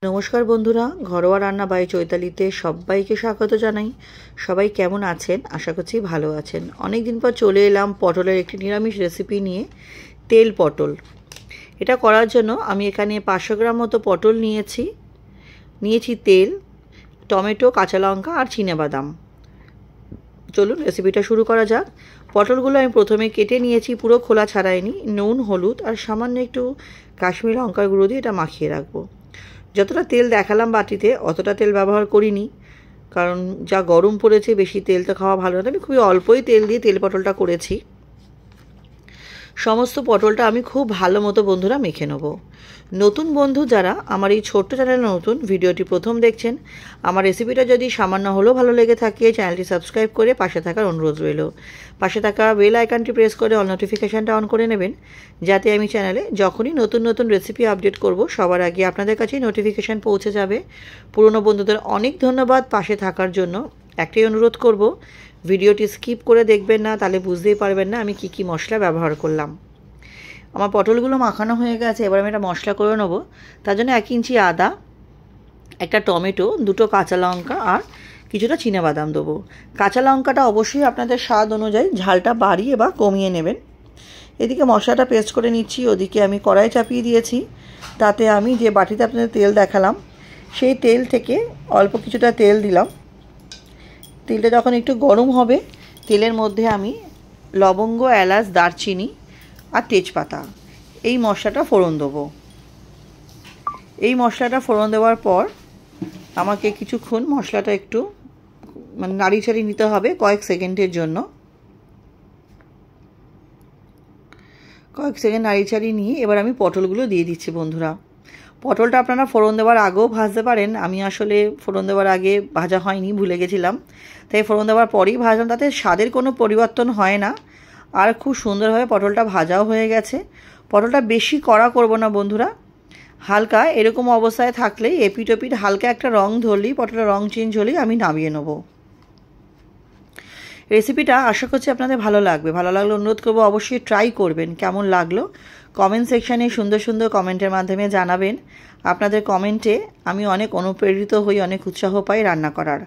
নমস্কার বন্ধুরা, ঘরোয়া রান্না বাই চৈতালিতে সবাইকে স্বাগত জানাই। সবাই কেমন আছেন? আশা করছি ভালো আছেন। অনেক দিন পর চলে এলাম পটলের একটি নিরামিষ রেসিপি নিয়ে, তেল পটল। এটা করার জন্য আমি এখানে 500 গ্রাম মতো পটল নিয়েছি তেল, টমেটো, কাঁচা লঙ্কা আর চিনেবাদাম। চলুন রেসিপিটা শুরু করা যাক। পটলগুলো আমি প্রথমে কেটে নিয়েছি, পুরো খোলা ছাড়াইনি। নুন, হলুদ আর সামান্য একটু কাশ্মীরি লঙ্কার গুঁড়ো দিয়ে এটা মাখিয়ে রাখবো। যতটা তেল দেখালাম বাটিতে অতটা তেল ব্যবহার করিনি, কারণ যা গরম পড়েছে বেশি তেল তো খাওয়া ভালো না। আমি খুবই অল্পই তেল দিয়ে তেল পটলটা করেছি। সমস্ত পটলটা আমি খুব ভালো মতো বন্ধুরা মেখে নেব। নতুন বন্ধু যারা আমার এই ছোট্ট চ্যানেলে নতুন, ভিডিওটি প্রথম দেখছেন, আমার রেসিপিটা যদি সামান্য হলেও ভালো লেগে থাকে চ্যানেলটি সাবস্ক্রাইব করে পাশে থাকার অনুরোধ রইল। পাশে থাকা বেল আইকনটি প্রেস করে অল নোটিফিকেশানটা অন করে নেবেন, যাতে আমি চ্যানেলে যখনই নতুন নতুন রেসিপি আপডেট করব সবার আগে আপনাদের কাছেই নোটিফিকেশান পৌঁছে যাবে। পুরনো বন্ধুদের অনেক ধন্যবাদ পাশে থাকার জন্য। একটাই অনুরোধ করব, ভিডিওটি স্কিপ করে দেখবেন না, তাহলে বুঝতেই পারবেন না আমি কি মশলা ব্যবহার করলাম। আমার পটলগুলো মাখানো হয়ে গেছে, এবার আমি এটা মশলা করে নেব। তার জন্য 1 ইঞ্চি আদা, একটা টমেটো, 2টো কাঁচা লঙ্কা আর কিছুটা চিনেবাদাম দেবো। কাঁচা লঙ্কাটা অবশ্যই আপনাদের স্বাদ অনুযায়ী ঝালটা বাড়িয়ে বা কমিয়ে নেবেন। এদিকে মশলাটা পেস্ট করে নিচ্ছি, ওদিকে আমি কড়াই চাপিয়ে দিয়েছি। তাতে আমি যে বাটিতে আপনাদের তেল দেখালাম সেই তেল থেকে অল্প কিছুটা তেল দিলাম। তেলটা যখন একটু গরম হবে তেলের মধ্যে আমি লবঙ্গ, এলাচ, দারচিনি আর তেজপাতা এই মশলাটা ফোড়ন দেবো। এই মশলাটা ফোড়ন দেওয়ার পর আমাকে কিছুক্ষণ মশলাটা একটু নাড়িচাড়ি নিতে হবে কয়েক সেকেন্ডের জন্য। কয়েক সেকেন্ড নাড়িচাড়ি নিয়ে এবার আমি পটলগুলো দিয়ে দিচ্ছি বন্ধুরা। পটলটা আপনারা ফোড়ন দেওয়ার আগেও ভাজতে পারেন। আমি আসলে ফোড়ন দেওয়ার আগে ভাজা হয়নি, ভুলে গেছিলাম, তাই ফোড়ন দেওয়ার পরেই ভাজলাম। তাতে স্বাদের কোনো পরিবর্তন হয় না, আর খুব সুন্দরভাবে পটলটা ভাজাও হয়ে গেছে। পটলটা বেশি কড়া করব না বন্ধুরা, হালকা এরকম অবস্থায় থাকলেই, এপিট ওপিট হালকা একটা রং ধরলেই, পটলের রং চেঞ্জ হলেই আমি নামিয়ে নেব। রেসিপিটা আশা করছি আপনাদের ভালো লাগবে। ভালো লাগলে অনুরোধ করবো অবশ্যই ট্রাই করবেন। কেমন লাগলো কমেন্ট সেকশানে সুন্দর সুন্দর কমেন্টের মাধ্যমে জানাবেন। আপনাদের কমেন্টে আমি অনেক অনুপ্রেরিত হই, অনেক উৎসাহ পাই রান্না করার।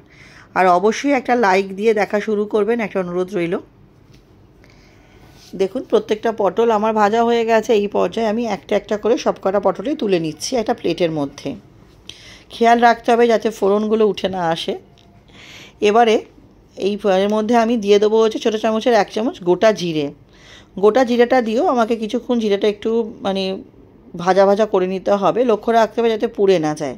আর অবশ্যই একটা লাইক দিয়ে দেখা শুরু করবেন, একটা অনুরোধ রইল। দেখুন প্রত্যেকটা পটল আমার ভাজা হয়ে গেছে। এই পর্যায়ে আমি একটা একটা করে সব কটা পটলই তুলে নিচ্ছি একটা প্লেটের মধ্যে। খেয়াল রাখতে হবে যাতে ফোড়নগুলো উঠে না আসে। এবারে এই এর মধ্যে আমি দিয়ে দেবো হচ্ছে ছোটো চামচের 1 চামচ গোটা জিরে। গোটা জিরেটা দিয়েও আমাকে কিছুক্ষণ জিরেটা একটু ভাজা ভাজা করে নিতে হবে। লক্ষ্য রাখতে হবে যাতে পুড়ে না যায়।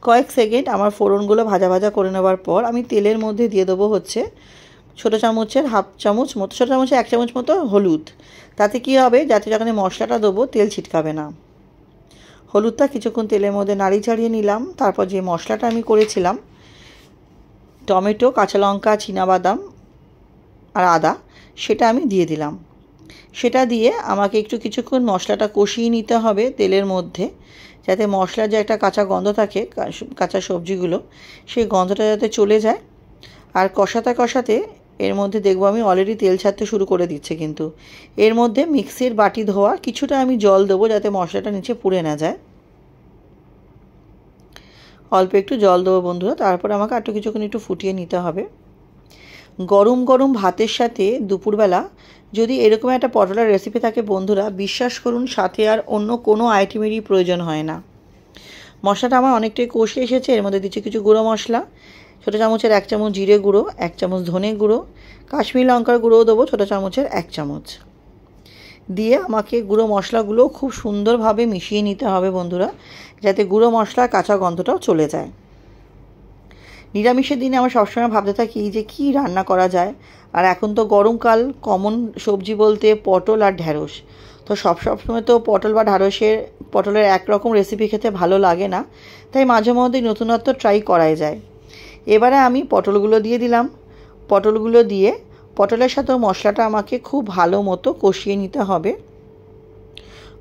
কয়েক সেকেন্ড আমার ফোড়নগুলো ভাজা ভাজা করে নেওয়ার পর আমি তেলের মধ্যে দিয়ে দেবো হচ্ছে ছোটো চামচের 1/2 চামচ মতো, ছোটো চামচের 1 চামচ মতো হলুদ। তাতে কী হবে, যাতে যখন মশলাটা দেবো তেল ছিটকাবে না। হলুদটা কিছুক্ষণ তেলের মধ্যে নাড়ি চাড়িয়ে নিলাম। তারপর যে মশলাটা আমি করেছিলাম, টমেটো, কাঁচা লঙ্কা, চিনাবাদাম আর আদা, সেটা আমি দিয়ে দিলাম। সেটা দিয়ে আমাকে একটু কিছুক্ষণ মশলাটা কষিয়ে নিতে হবে তেলের মধ্যে, যাতে মশলার যে একটা কাঁচা গন্ধ থাকে, কাঁচা সবজিগুলো, সেই গন্ধটা যাতে চলে যায়। আর কষাতে কষাতে এর মধ্যে দেখবো আমি অলরেডি তেল ছাড়তে শুরু করে দিচ্ছে, কিন্তু এর মধ্যে মিক্সির বাটি ধোয়া কিছুটা আমি জল দেবো যাতে মশলাটা নিচে পুড়ে না যায়। অল্প একটু জল দেবো বন্ধুরা। তারপর আমাকে একটু কিছুক্ষণ একটু ফুটিয়ে নিতে হবে। গরম গরম ভাতের সাথে দুপুরবেলা যদি এরকম একটা পটলের রেসিপি থাকে বন্ধুরা, বিশ্বাস করুন সাথে আর অন্য কোনো আইটেমেরই প্রয়োজন হয় না। মশলাটা আমার অনেকটাই কষে এসেছে। এর মধ্যে দিচ্ছি কিছু গুঁড়ো মশলা, ছোটো চামচের 1 চামচ জিরে গুঁড়ো, 1 চামচ ধনে গুঁড়ো, কাশ্মীরি লঙ্কার গুঁড়োও দেবো ছোটো চামচের 1 চামচ। দিয়ে আমাকে গুঁড়ো মশলাগুলো খুব সুন্দরভাবে মিশিয়ে নিতে হবে বন্ধুরা, যাতে গুঁড়ো মশলার কাঁচা গন্ধটাও চলে যায়। নিরামিষের দিনে আমরা সবসময় ভাবতে থাকি যে কী রান্না করা যায়, আর এখন তো গরমকাল, কমন সবজি বলতে পটল আর ঢ্যাঁড়স। তো সবসময় তো পটল বা পটলের একরকম রেসিপি খেতে ভালো লাগে না, তাই মাঝে মধ্যে নতুনত্ব ট্রাই করাই যায়। এবারে আমি পটলগুলো দিয়ে দিলাম। পটলগুলো দিয়ে পটলের সাথেও মশলাটা আমাকে খুব ভালো মতো কষিয়ে নিতে হবে।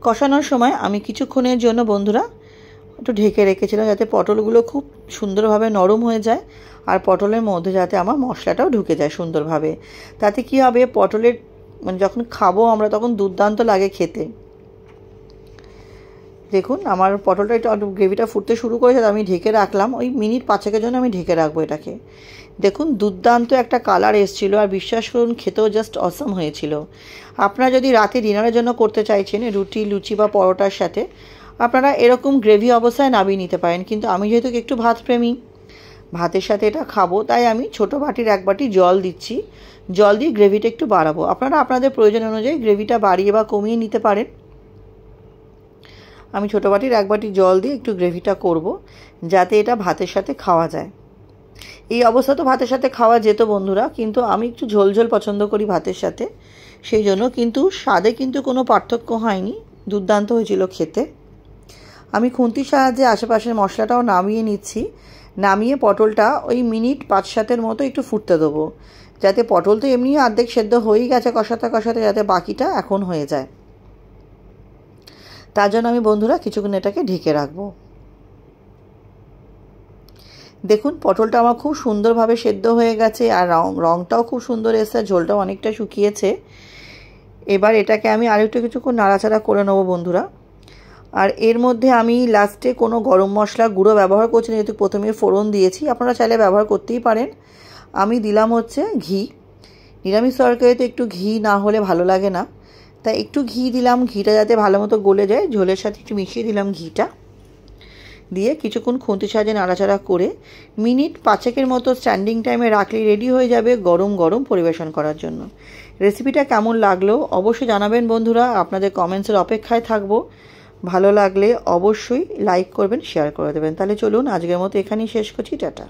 কষানোর সময় আমি কিছুক্ষণের জন্য বন্ধুরা একটু ঢেকে রেখেছিলাম, যাতে পটলগুলো খুব সুন্দরভাবে নরম হয়ে যায়, আর পটলের মধ্যে যাতে আমার মশলাটাও ঢুকে যায় সুন্দরভাবে। তাতে কী হবে, পটলের যখন খাবো আমরা তখন দুর্দান্ত লাগে খেতে। দেখুন আমার পটলটা একটু গ্রেভিটা ফুটতে শুরু করেছে, আমি ঢেকে রাখলাম, ওই মিনিট 5-6 জন্য আমি ঢেকে রাখবো এটাকে। দেখুন দুর্দান্ত একটা কালার এসেছিলো, আর বিশ্বাস করুন খেতেও জাস্ট অসম হয়েছিল। আপনারা যদি রাতে ডিনারের জন্য করতে চাইছেন রুটি, লুচি বা পরোটার সাথে, আপনারা এরকম গ্রেভি অবস্থায় নামিয়ে নিতে পারেন। কিন্তু আমি যেহেতু একটু ভাত প্রেমী, ভাতের সাথে এটা খাবো, তাই আমি ছোটো বাটির 1 বাটি জল দিচ্ছি। জল দিয়ে গ্রেভিটা একটু বাড়াবো। আপনারা আপনাদের প্রয়োজন অনুযায়ী গ্রেভিটা বাড়িয়ে বা কমিয়ে নিতে পারেন। আমি ছোটো বাটির 1 বাটি জল দিয়ে একটু গ্রেভিটা করব, যাতে এটা ভাতের সাথে খাওয়া যায়। এই অবস্থা তো ভাতের সাথে খাওয়া যেত বন্ধুরা, কিন্তু আমি একটু ঝোল ঝোল পছন্দ করি ভাতের সাথে, সেই জন্য। কিন্তু স্বাদে কিন্তু কোনো পার্থক্য হয়নি, দুর্দান্ত হয়েছিল খেতে। আমি খুন্তির সাহায্যে আশেপাশের মশলাটাও নামিয়ে নিচ্ছি। নামিয়ে পটলটা ওই মিনিট 5-7 মতো একটু ফুটতে দেবো, যাতে পটল তো এমনি অর্ধেক সেদ্ধ হয়েই গেছে কষাতে কষাতে, যাতে বাকিটা এখন হয়ে যায়। তার জন্য আমি বন্ধুরা কিছুক্ষণ এটাকে ঢেকে রাখবো। দেখুন পটলটা আমার খুব সুন্দরভাবে সেদ্ধ হয়ে গেছে, আর রঙটাও খুব সুন্দর এসেছে, ঝোলটাও অনেকটা শুকিয়েছে। এবার এটাকে আমি আরেকটু কিছুক্ষণ নাড়াচাড়া করে নেবো বন্ধুরা। আর এর মধ্যে আমি লাস্টে কোনো গরম মশলা গুঁড়ো ব্যবহার করছি না, যেহেতু প্রথমে ফোড়ন দিয়েছি। আপনারা চাইলে ব্যবহার করতেই পারেন। আমি দিলাম হচ্ছে ঘি। নিরামিষ তরকারিতে একটু ঘি না হলে ভালো লাগে না, তাই একটু ঘি দিলাম। ঘিটা যাতে ভালো মতো গলে যায়, ঝোলের সাথে একটু মিশিয়ে দিলাম ঘিটা। দিয়ে কিছুক্ষণ খুন্তির সাহায্যে নাড়াচাড়া করে মিনিট 5-এর মতো স্ট্যান্ডিং টাইমে রাখলে রেডি হয়ে যাবে গরম গরম পরিবেশন করার জন্য। রেসিপিটা কেমন লাগলো অবশ্যই জানাবেন বন্ধুরা, আপনাদের কমেন্টসের অপেক্ষায় থাকবো। ভালো লাগলে অবশ্যই লাইক করবেন, শেয়ার করে দেবেন। তাহলে চলুন আজকের মতো এখানেই শেষ করছি, টাটা।